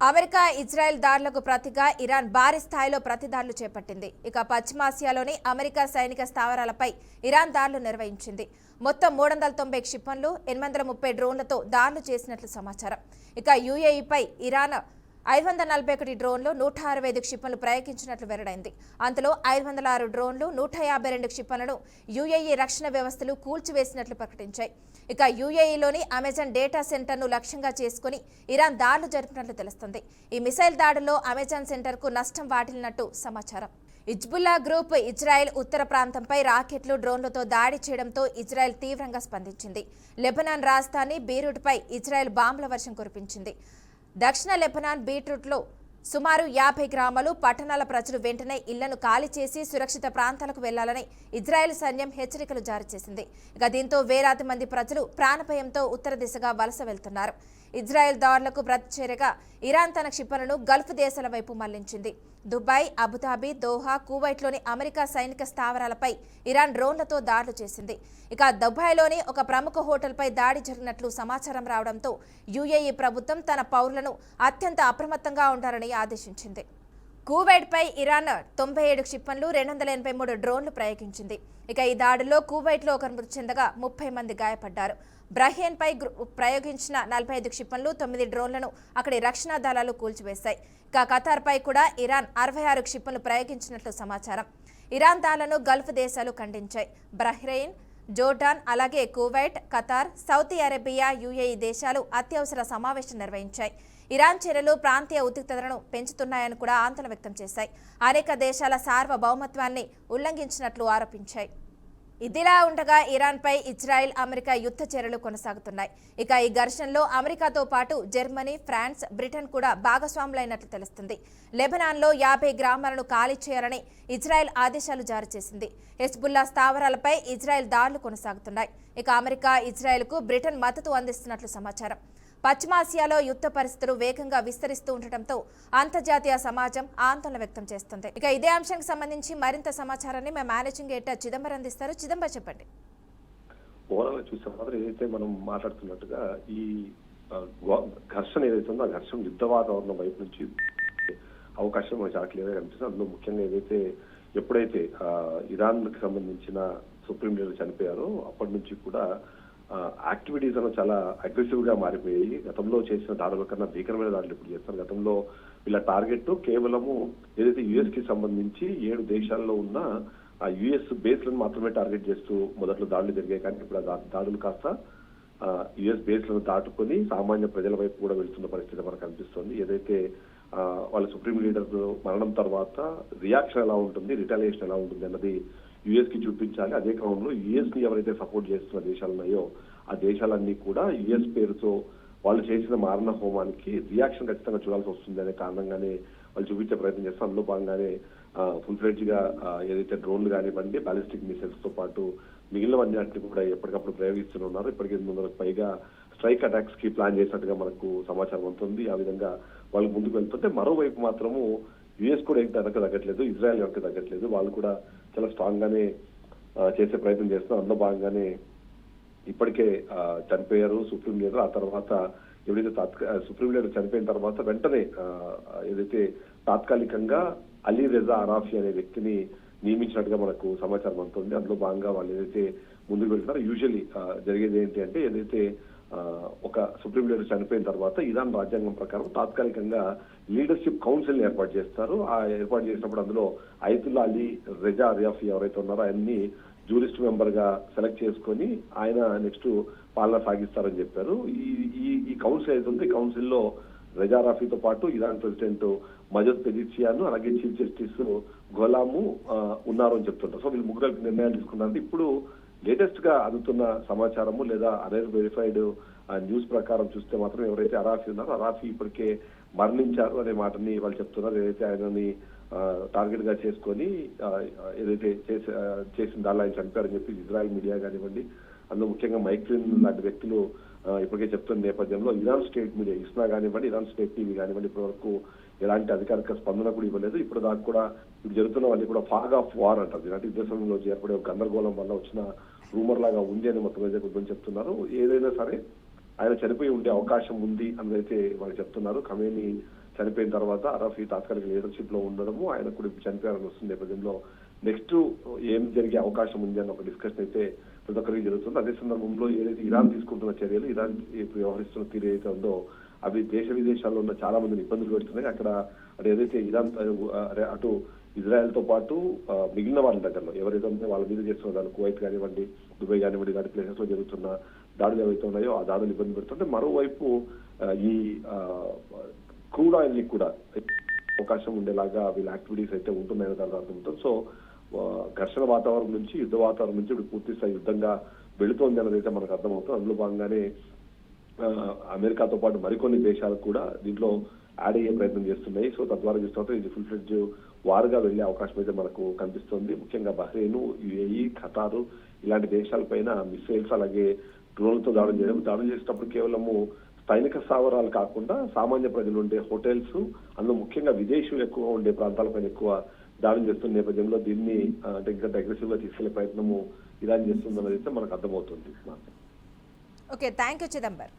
America Israel దాడులకు ప్రతిగా Iran భారీ స్థాయిలో ప్రతిదాడులు చేపట్టింది. ఇక పశ్చిమాసియాలోని అమెరికా సైనిక స్థావరాలపై ఇరాన్ దాడులు నిర్వహించింది. మొత్తం 390 క్షిపణులు 830 డ్రోన్లతో దాడులు చేసినట్లు సమాచారం. ఇక యుఏఈపై ఇరాన్ 541 డ్రోన్లు 165 క్షిపణులు ప్రయోగించినట్లు వెల్లడైంది. అంతలో 506 డ్రోన్లు 152 క్షిపణులను యుఏఈ రక్షణ వ్యవస్థలు కూల్చివేసినట్లు ప్రకటించాయి. ఇక యుఏఈలోని అమెజాన్ డేటా సెంటర్ను లక్ష్యంగా చేసుకుని ఇరాన్ దాడులు జరిపినట్లు తెలుస్తుంది. ఈ మిసైల్ దాడుల్లో అమెజాన్ సెంటర్కు నష్టం వాటిల్లినట్టు సమాచారం. హిజ్బుల్లా గ్రూప్ ఇజ్రాయెల్ ఉత్తర ప్రాంతంపై రాకెట్లు డ్రోన్లతో దాడి చేయడంతో ఇజ్రాయెల్ తీవ్రంగా స్పందించింది. లెబనాన్ రాజధాని బీరూట్పై ఇజ్రాయెల్ బాంబుల వర్షం కురిపించింది. దక్షిణ లెబనాన్ బీట్రూట్లో సుమారు 50 గ్రామాలు పట్టణాల ప్రజలు వెంటనే ఇళ్లను ఖాళీ చేసి సురక్షిత ప్రాంతాలకు వెళ్లాలని ఇజ్రాయెల్ సైన్యం హెచ్చరికలు జారీ చేసింది. ఇక దీంతో వేలాది మంది ప్రజలు ప్రాణభయంతో ఉత్తర దిశగా వలస వెళ్తున్నారు. ఇజ్రాయెల్ దాడులకు ప్రతిచర్యగా ఇరాన్ తన క్షిపణులను గల్ఫ్ దేశాల వైపు మళ్లించింది. దుబాయ్, అబుదాబి, దోహా, కువైట్లోని అమెరికా సైనిక స్థావరాలపై ఇరాన్ డ్రోన్లతో దాడులు చేసింది. ఇక దుబాయ్లోని ఒక ప్రముఖ హోటల్పై దాడి జరిగినట్లు సమాచారం రావడంతో యుఏఈ ప్రభుత్వం తన పౌరులను అత్యంత అప్రమత్తంగా ఉండాలని ఆదేశించింది. కువైట్పై ఇరాన్ 97 క్షిపణులు 283 డ్రోన్లు ప్రయోగించింది. ఇక ఈ దాడిలో కువైట్లో ఒకరు మృతి చెందగా 30 మంది గాయపడ్డారు. బహ్రెయిన్పై ప్రయోగించిన 45 క్షిపణులు 9 డ్రోన్లను అక్కడి రక్షణ దళాలు కూల్చివేశాయి. ఇక ఖతార్పై కూడా ఇరాన్ 66 క్షిపణులు ప్రయోగించినట్లు సమాచారం. ఇరాన్ దాడులను గల్ఫ్ దేశాలు ఖండించాయి. బహ్రెయిన్, జోర్డాన్, అలాగే Kuwait, Qatar, Saudi Arabia, UAE దేశాలు అత్యవసర సమావేశం నిర్వహించాయి. ఇరాన్ చర్యలు ప్రాంతీయ ఉద్రిక్తతలను పెంచుతున్నాయని కూడా ఆందోళన వ్యక్తం చేశాయి. అనేక దేశాల సార్వభౌమత్వాన్ని ఉల్లంఘించినట్లు ఆరోపించాయి. ఇదిలా ఉండగా ఇరాన్పై ఇజ్రాయెల్, అమెరికా యుద్ధ చర్యలు కొనసాగుతున్నాయి. ఇక ఈ ఘర్షణలో అమెరికాతో పాటు జర్మనీ, ఫ్రాన్స్, బ్రిటన్ కూడా భాగస్వాములైనట్లు తెలుస్తుంది. లెబనాన్లో 50 గ్రామాలను ఖాళీ చేయాలని ఇజ్రాయెల్ ఆదేశాలు జారీ చేసింది. హెజ్బుల్లా స్థావరాలపై ఇజ్రాయెల్ దాడులు కొనసాగుతున్నాయి. ఇక అమెరికా, ఇజ్రాయెల్కు బ్రిటన్ మద్దతు అందిస్తున్నట్లు సమాచారం. పశ్చిమాసియాలో యుద్ధ పరిస్థితులు వేగంగా విస్తరిస్తూ ఉండటంతో అంతర్జాతీయ సమాజం ఆందోళన వ్యక్తం చేస్తుంది. ఇక ఇదే అంశానికి సంబంధించి మరింత సమాచారాన్ని మా మేనేజింగ్ ఎడిటర్ చిదంబరం అందిస్తారు. చిదంబరం, చెప్పండి. ఓవరాల్ చూసే మాత్రం ఏదైతే మనం మాట్లాడుతున్నట్టుగా ఈ ఘర్షణ ఏదైతే ఉందో ఆ ఘర్షణ యుద్ధ వాతావరణం వైపు నుంచి అవకాశం మనకు చాలా క్లియర్గా కనిపిస్తుంది. అందులో ముఖ్యంగా ఏదైతే ఎప్పుడైతే ఇరాన్ కి సంబంధించిన సుప్రీం లీడర్ చనిపోయారో అప్పటి నుంచి కూడా యాక్టివిటీస్ అన్న చాలా అగ్రెసివ్ గా మారిపోయాయి. గతంలో చేసిన దాడుల కన్నా భీకరమైన దాడులు ఇప్పుడు చేస్తారు. గతంలో వీళ్ళ టార్గెట్ కేవలము ఏదైతే యుఎస్ కి సంబంధించి 7 దేశాల్లో ఉన్న ఆ యుఎస్ బేస్లను మాత్రమే టార్గెట్ చేస్తూ మొదట్లో దాడులు జరిగాయి. కానీ ఇప్పుడు దాడులు కాస్త యుఎస్ బేస్లను దాటుకొని సామాన్య ప్రజల వైపు కూడా వెళ్తున్న పరిస్థితి మనకు కనిపిస్తుంది. ఏదైతే వాళ్ళ సుప్రీం లీడర్ మరణం తర్వాత రియాక్షన్ ఎలా ఉంటుంది, రిటాలియేషన్ ఎలా ఉంటుంది అన్నది యుఎస్ కి చూపించాలి. అదే క్రమంలో యుఎస్ ని ఎవరైతే సపోర్ట్ చేస్తున్న దేశాలు ఉన్నాయో ఆ దేశాలన్నీ కూడా యుఎస్ పేరుతో వాళ్ళు చేసిన మారణ హోమానికి రియాక్షన్ ఖచ్చితంగా చూడాల్సి వస్తుంది అనే కారణంగానే వాళ్ళు చూపించే ప్రయత్నం చేస్తారు. అందులో భాగంగానే ఫుల్ ఫ్లెడ్జ్ గా ఏదైతే డ్రోన్లు కానివ్వండి, బాలిస్టిక్ మిసైల్స్ తో పాటు మిగిలినవన్నీ కూడా ఎప్పటికప్పుడు ప్రయోగిస్తున్నారు. ఇప్పటికే 800కు పైగా స్ట్రైక్ అటాక్స్ కి ప్లాన్ చేసినట్టుగా మనకు సమాచారం ఉంటుంది. ఆ విధంగా వాళ్ళు ముందుకు వెళ్తుంటే మరోవైపు మాత్రము యుఎస్ కూడా ఏం వెనక తగ్గట్లేదు, ఇజ్రాయెల్ వెనక తగ్గట్లేదు. వాళ్ళు కూడా చాలా స్ట్రాంగ్ గానే చేసే ప్రయత్నం చేస్తున్నారు. అందులో భాగంగానే ఇప్పటికే చనిపోయారు సుప్రీం లీడర్. ఆ తర్వాత ఎవరైతే సుప్రీం లీడర్ చనిపోయిన తర్వాత వెంటనే ఏదైతే తాత్కాలికంగా అలీ రెజా అరాఫీ అనే వ్యక్తిని నియమించినట్టుగా మనకు సమాచారం అందుతుంది. అందులో భాగంగా వాళ్ళు ఏదైతే ముందుకు వెళ్తున్నారో యూజువల్లీ జరిగేది ఏంటి అంటే ఏదైతే ఒక సుప్రీం లీడర్ చనిపోయిన తర్వాత ఇరాన్ రాజ్యాంగం ప్రకారం తాత్కాలికంగా లీడర్షిప్ కౌన్సిల్ ఏర్పాటు చేస్తారు. ఆ ఏర్పాటు చేసినప్పుడు అందులో అయతుల్లా అలీ రెజా అరాఫీ ఎవరైతే ఉన్నారో ఆయన్ని జూరిస్ట్ మెంబర్ గా సెలెక్ట్ చేసుకొని ఆయన నెక్స్ట్ పాలన సాగిస్తారని చెప్పారు. ఈ కౌన్సిల్ అయితే ఉంది. కౌన్సిల్లో రెజా అరాఫీతో పాటు ఇరాన్ ప్రెసిడెంట్ మజద్ పెజిషియాన్, అలాగే చీఫ్ జస్టిస్ గోలాము ఉన్నారు అని చెప్తుంటారు. సో వీళ్ళు ముగ్గురు నిర్ణయాలు తీసుకున్నారు. ఇప్పుడు లేటెస్ట్ గా అందుతున్న సమాచారము లేదా అనర్ వెరిఫైడ్ న్యూస్ ప్రకారం చూస్తే మాత్రం ఎవరైతే అరాఫీ ఉన్నారో అరాఫీ ఇప్పటికే మరణించారు అనే మాటని వాళ్ళు చెప్తున్నారు. ఏదైతే ఆయనని టార్గెట్ గా చేసుకొని ఏదైతే చేసిన దానిలో ఆయన చనిపోయారని చెప్పి ఇజ్రాయెల్ మీడియా కానివ్వండి, అందులో ముఖ్యంగా మైక్రిన్ లాంటి వ్యక్తులు ఇప్పటికే చెప్తున్న నేపథ్యంలో ఇరాన్ స్టేట్ మీడియా ఇస్నా కానివ్వండి, ఇరాన్ స్టేట్ టీవీ కానివ్వండి ఇప్పటి వరకు ఎలాంటి అధికారిక స్పందన కూడా ఇవ్వలేదు. ఇప్పుడు దాకా కూడా ఇప్పుడు జరుగుతున్నవన్నీ కూడా ఫాగ్ ఆఫ్ వార్ అంటారు. ఇలాంటి యుద్ధ సమయంలో ఏర్పడే గందరగోళం వల్ల వచ్చిన రూమర్ లాగా ఉంది అని మొత్తం మీద కొంచెం చెప్తున్నారు. ఏదైనా సరే ఆయన చనిపోయి ఉండే అవకాశం ఉంది అని అయితే వాళ్ళు చెప్తున్నారు. ఖమేనీ చనిపోయిన తర్వాత అరఫ్ ఈ తాత్కాలిక లీడర్షిప్ లో ఉండడము, ఆయన కూడా ఇప్పుడు చనిపోయారని వస్తున్న నేపథ్యంలో నెక్స్ట్ ఏం జరిగే అవకాశం ఉంది అన్న ఒక డిస్కషన్ అయితే ప్రతి ఒక్కరికి జరుగుతుంది. అదే సందర్భంలో ఏదైతే ఇరాన్ తీసుకుంటున్న చర్యలు, ఇరాన్ ఇప్పుడు వ్యవహరిస్తున్న తీరు ఏదైతే ఉందో అవి దేశ విదేశాల్లో ఉన్న చాలా మందిని ఇబ్బందులు పెడుతున్నాయి. అక్కడ ఏదైతే ఇరాన్ అటు ఇజ్రాయెల్ తో పాటు మిగిలిన వాళ్ళ దగ్గరలో ఎవరైతే ఉంటే వాళ్ళ మీద చేస్తున్న దాని కువైట్ కానివ్వండి, దుబాయ్ కానివ్వండి, ఇలాంటి ప్లేసెస్ లో జరుగుతున్న దాడులు ఏవైతే ఉన్నాయో ఆ దాడులు ఇబ్బంది పెడుతుంటే, మరోవైపు ఈ క్రూడ్ ఆయిల్ ని కూడా అవకాశం ఉండేలాగా వీళ్ళ యాక్టివిటీస్ అయితే ఉంటున్నాయని దాని అర్థమవుతుంది. సో ఘర్షణ వాతావరణం నుంచి యుద్ధ వాతావరణం నుంచి ఇప్పుడు పూర్తి స్థాయి యుద్ధంగా వెళుతోంది అన్నది అయితే మనకు అర్థమవుతుంది. అందులో భాగంగానే అమెరికాతో పాటు మరికొన్ని దేశాలు కూడా దీంట్లో యాడ్ అయ్యే ప్రయత్నం చేస్తున్నాయి. సో తద్వారా చూస్తుంటే ఇది ఫుల్ ఫ్లెడ్జ్ వారుగా వెళ్లే అవకాశం అయితే మనకు కనిపిస్తోంది. ముఖ్యంగా బహ్రెయిన్, యుఏఈ, ఖతారు ఇలాంటి దేశాలపైన మిసైల్స్ అలాగే డ్రోన్లతో దాడులు చేయడం, దాడులు చేసేటప్పుడు కేవలము సైనిక స్థావరాలు కాకుండా సామాన్య ప్రజలు ఉండే హోటల్స్, అందులో ముఖ్యంగా విదేశీయులు ఎక్కువ ఉండే ప్రాంతాలపైన ఎక్కువ దాడులు చేస్తున్న నేపథ్యంలో దీన్ని అంటే ఇంకా అగ్రెసివ్ గా తీసుకెళ్లే ప్రయత్నము ఇరాన్ చేస్తుందన్నది అయితే మనకు అర్థమవుతుంది. Okay, thank you Chidambar.